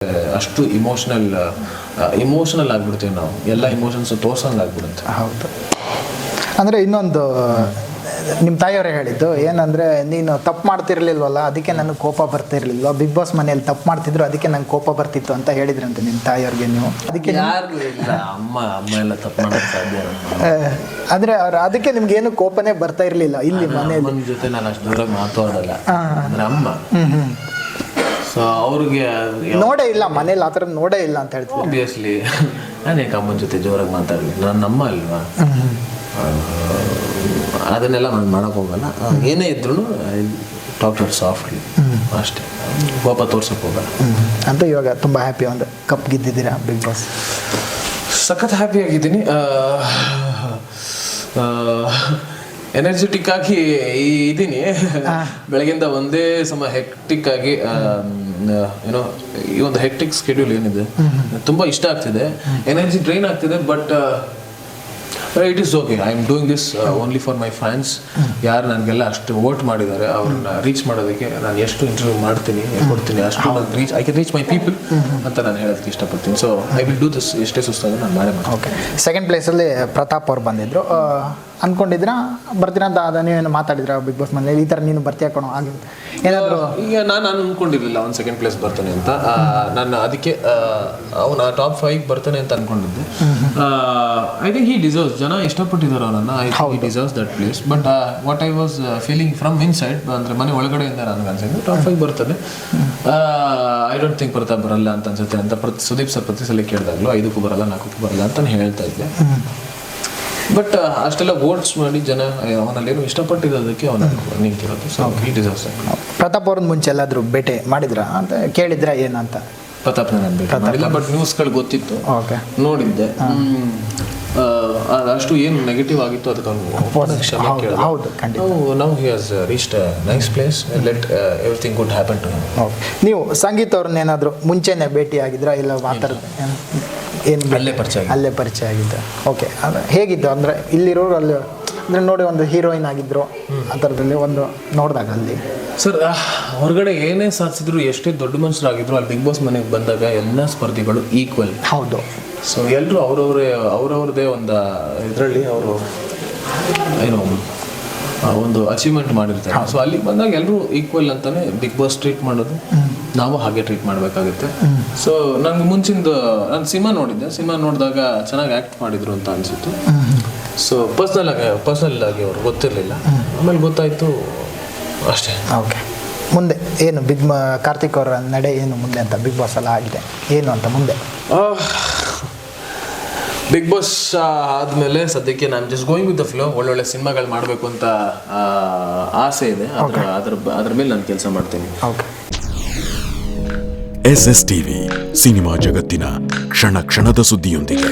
ಅಷ್ಟು ಇಮೋಷನಲ್ ಆಗ್ಬಿಡ್ತೀವಿ ನಾವು, ಎಲ್ಲ ಇಮೋಷನ್ಸ್ ತೋರ್ಸಂಗೆ ಆಗ್ಬಿಡುತ್ತೆ. ಹೌದು. ಅಂದರೆ ಇನ್ನೊಂದು ನಿಮ್ಮ ತಾಯಿಯವರೇ ಹೇಳಿದ್ದು ಏನಂದರೆ, ನೀನು ತಪ್ಪು ಮಾಡ್ತಿರ್ಲಿಲ್ವಲ್ಲ ಅದಕ್ಕೆ ನನಗೆ ಕೋಪ ಬರ್ತಿರ್ಲಿಲ್ವ, ಬಿಗ್ ಬಾಸ್ ಮನೆಯಲ್ಲಿ ತಪ್ಪು ಮಾಡ್ತಿದ್ರು ಅದಕ್ಕೆ ನಂಗೆ ಕೋಪ ಬರ್ತಿತ್ತು ಅಂತ ಹೇಳಿದ್ರಂತೆ ನಿಮ್ಮ ತಾಯಿಯವ್ರಿಗೆ ನೀವು. ಅದಕ್ಕೆ ಯಾರು ಇಲ್ಲ, ಅಮ್ಮ ಎಲ್ಲ ತಪ್ಪು ಮಾಡೋಕ್ಕೆ ಸಾಧ್ಯ. ಅಂದರೆ ಅವ್ರು ಅದಕ್ಕೆ ನಿಮ್ಗೇನು ಕೋಪನೇ ಬರ್ತಾ ಇರಲಿಲ್ಲ ಇಲ್ಲಿ ಮನೆಯಲ್ಲಿ? ಅಮ್ಮನ ಜೊತೆ ನಾನು ಅಷ್ಟು ದೂರ ಮಾತಾಡಲ್ಲ, ಅಂದರೆ ಅಮ್ಮ. ಸೊ ಅವ್ರಿಗೆ ನೋಡೇ ಇಲ್ಲ ಮನೇಲಿ, ಆ ಥರ ನೋಡೇ ಇಲ್ಲ ಅಂತ ಹೇಳ್ತೀವಿ. ಆಬ್ವಿಯಸ್ಲಿ ನಾನು ಯಾಕೆ ಅಮ್ಮನ ಜೊತೆ ಜೋರಾಗಿ ಮಾತಾಡಲಿ, ನನ್ನ ಅಮ್ಮ ಅಲ್ವಾ. ಅದನ್ನೆಲ್ಲ ನಾನು ಮಾಡೋಕೆ ಹೋಗಲ್ಲ. ಏನೇ ಇದ್ರೂ ಟಾಕ್ ಟು ಸಾಫ್ಟ್ಲಿ ಅಷ್ಟೇ, ಕೋಪ ತೋರ್ಸಕ್ಕೆ ಹೋಗಲ್ಲ. ಅಂತ ಇವಾಗ ತುಂಬ ಹ್ಯಾಪಿ, ಒಂದು ಕಪ್ ಗೆದ್ದಿದ್ದೀರಾ ಬಿಗ್ ಬಾಸ್? ಸಖತ್ ಹ್ಯಾಪಿ ಆಗಿದ್ದೀನಿ. ಎನರ್ಜೆಟಿಕ್ ಆಗಿ ಇದ್ದೀನಿ. ಬೆಳಗಿಂದ ಒಂದೇ ಸಮ ಹೆಕ್ಟಿಕ್ ಆಗಿ ಏನೋ ಈ ಒಂದು ಹೆಕ್ಟಿಕ್ ಸ್ಕೆಡ್ಯೂಲ್ ಏನಿದೆ ತುಂಬ ಇಷ್ಟ ಆಗ್ತಿದೆ. ಎನರ್ಜಿ ಡ್ರೈನ್ ಆಗ್ತಿದೆ, but it is okay. I am doing this only for my fans. ಯಾರು ನನಗೆಲ್ಲ ಅಷ್ಟು ವೋಟ್ ಮಾಡಿದ್ದಾರೆ ಅವ್ರನ್ನ ರೀಚ್ ಮಾಡೋದಕ್ಕೆ ನಾನು ಎಷ್ಟು ಇಂಟರ್ವ್ಯೂ ಮಾಡ್ತೀನಿ, ಕೊಡ್ತೀನಿ, ಅಷ್ಟು I can reach my people ಅಂತ ನಾನು ಹೇಳೋದಕ್ಕೆ ಇಷ್ಟಪಡ್ತೀನಿ. So I will do this. ಎಷ್ಟೇ ಸುಸ್ತಾಗ ನಾನು ಮಾಡೇ ಮಾಡ್ತೀನಿ. ಓಕೆ. ಸೆಕೆಂಡ್ ಪ್ಲೇಸಲ್ಲಿ ಪ್ರತಾಪ್ ಅವ್ರು ಬಂದಿದ್ರು. ಅನ್ಕೊಂಡಿದ್ರ ಬರ್ತೀರಾ ಅಂತ ನೀವೇನು ಮಾತಾಡಿದ್ರ ಬಿಗ್ ಬಾಸ್ ಮನೇಲಿ, ಈ ಥರ ನೀನು ಬರ್ತೀಯ ಕಣೋ ಆಗಿ ಏನಾದರೂ? ಈಗ ನಾನು ಅನ್ಕೊಂಡಿರ್ಲಿಲ್ಲ ಅವ್ನು ಸೆಕೆಂಡ್ ಪ್ಲೇಸ್ ಬರ್ತಾನೆ ಅಂತ. ನಾನು ಅದಕ್ಕೆ ಅವನು ಟಾಪ್ 5 ಬರ್ತಾನೆ ಅಂತ ಅನ್ಕೊಂಡಿದ್ದೆ. I think he deserves. ಜನ ಇಷ್ಟಪಟ್ಟಿದ್ದಾರೆ ಅವನನ್ನು. I think he deserves that place. But what I was feeling from inside, ಅಂದರೆ ಮನೆ ಒಳಗಡೆಯಿಂದ ನನಗೆ ಅನ್ಸಿದ್ದು ಟಾಪ್ 5 ಬರ್ತಾನೆ. ಐ ಡೋಂಟ್ ಥಿಂಕ್ ಪ್ರತಾಪ್ ಬರಲ್ಲ ಅಂತ ಅನ್ಸುತ್ತೆ ಅಂತ ಸುದೀಪ್ ಸರ್ ಪ್ರತಿ ಸಲ ಕೇಳಿದಾಗಲೂ 5ಕ್ಕೂ ಬರಲ್ಲ 4ಕ್ಕೂ ಬರಲ್ಲ ಅಂತ ಹೇಳ್ತಾ ಇದ್ದೆ. ಬಟ್ ಅಷ್ಟೆಲ್ಲ ವೋಟ್ಸ್ ಮಾಡಿ ಜನ ಅವನಲ್ಲೇನು ಇಷ್ಟಪಟ್ಟಿರೋದಕ್ಕೆ ಅವನ ನಿಂತಿರೋದು. So he deserves. ಪ್ರತಾಪ್ ಅವ್ರನ್ನ ಮುಂಚೆ ಎಲ್ಲಾದರೂ ಭೇಟಿ ಮಾಡಿದ್ರಾ ಅಂತ ಕೇಳಿದ್ರ ಏನಂತ? ಪ್ರತಾಪ್ನ ನಾನು ಭೇಟಿ ಮಾಡಿಲ್ಲ, ಬಟ್ ನ್ಯೂಸ್ಗಳು ಗೊತ್ತಿತ್ತು, ನೋಡಿದ್ದೆ. ಅಷ್ಟು ಏನು ನೆಗೆಟಿವ್ ಆಗಿತ್ತು ಅದಕ್ಕೆ ಅವನು ಕ್ಷಮೆ ಕೇಳಿದ. Now he has reached a nice place. Let everything good happen to him. ನೀವು ಸಂಗೀತ ಅವ್ರನ್ನ ಏನಾದರೂ ಮುಂಚೆನೆ ಭೇಟಿ ಆಗಿದ್ರಾ ಇಲ್ಲ ಮಾತಾಡಿದ? ಏನು ಅಲ್ಲೇ ಪರಿಚಯ ಆಗಿದ್ದ. ಓಕೆ. ಹೇಗಿದ್ದು ಅಂದರೆ ಇಲ್ಲಿರೋರು ಅಲ್ಲಿ ಅಂದರೆ ನೋಡಿ ಒಂದು ಹೀರೋಯಿನ್ ಆಗಿದ್ರು ಆ ಥರದಲ್ಲಿ ಒಂದು ನೋಡಿದಾಗ ಅಲ್ಲಿ ಸರ್ ಹೊರಗಡೆ ಏನೇ ಸಾಧಿಸಿದ್ರು, ಎಷ್ಟೇ ದೊಡ್ಡ ಮನುಷ್ಯರಾಗಿದ್ರು, ಅಲ್ಲಿ ಬಿಗ್ ಬಾಸ್ ಮನೆಗೆ ಬಂದಾಗ ಎಲ್ಲ ಸ್ಪರ್ಧಿಗಳು ಈಕ್ವಲ್. ಹೌದು. ಸೊ ಎಲ್ಲರೂ ಅವ್ರವ್ರದೇ ಒಂದು ಇದರಲ್ಲಿ ಅವರು ಏನೋ ಒಂದು ಅಚೀವ್ಮೆಂಟ್ ಮಾಡಿರ್ತಾರೆ. ಸೊ ಅಲ್ಲಿ ಬಂದಾಗ ಎಲ್ಲರೂ ಈಕ್ವಲ್ ಅಂತಾನೆ ಬಿಗ್ ಬಾಸ್ ಟ್ರೀಟ್ ಮಾಡೋದು. ನಾವು ಹಾಗೆ ಟ್ರೀಟ್ ಮಾಡಬೇಕಾಗುತ್ತೆ. ಸೊ ನಂಗೆ ಮುಂಚಿಂದ ನಾನು ಸಿನಿಮಾ ನೋಡಿದ್ದೆ. ಸಿನಿಮಾ ನೋಡಿದಾಗ ಚೆನ್ನಾಗಿ ಆ್ಯಕ್ಟ್ ಮಾಡಿದ್ರು ಅಂತ ಅನಿಸಿತ್ತು. ಸೊ ಪರ್ಸನಲ್ ಆಗಿ ಅವ್ರು ಗೊತ್ತಿರಲಿಲ್ಲ. ಆಮೇಲೆ ಗೊತ್ತಾಯಿತು ಅಷ್ಟೇ. ಓಕೆ. ಮುಂದೆ ಏನು ಕಾರ್ತಿಕ್ ಅವರ ನಡೆ ಏನು ಮುಂದೆ ಅಂತ? ಬಿಗ್ ಬಾಸ್ ಎಲ್ಲ ಆಗಿದೆ, ಏನು ಅಂತ ಮುಂದೆ? ಬಿಗ್ ಬಾಸ್ ಆದಮೇಲೆ ಸದ್ಯಕ್ಕೆ ನಾನು just going with the flow. ಒಳ್ಳೊಳ್ಳೆ ಸಿನಿಮಾಗಳು ಮಾಡಬೇಕು ಅಂತ ಆಸೆ ಇದೆ. ಅದ್ರ ಮೇಲೆ ನಾನು ಕೆಲಸ ಮಾಡ್ತೀನಿ. ಓಕೆ. SSTV ಸಿನಿಮಾ ಜಗತ್ತಿನ ಕ್ಷಣ ಕ್ಷಣದ ಸುದ್ದಿಯೊಂದಿಗೆ.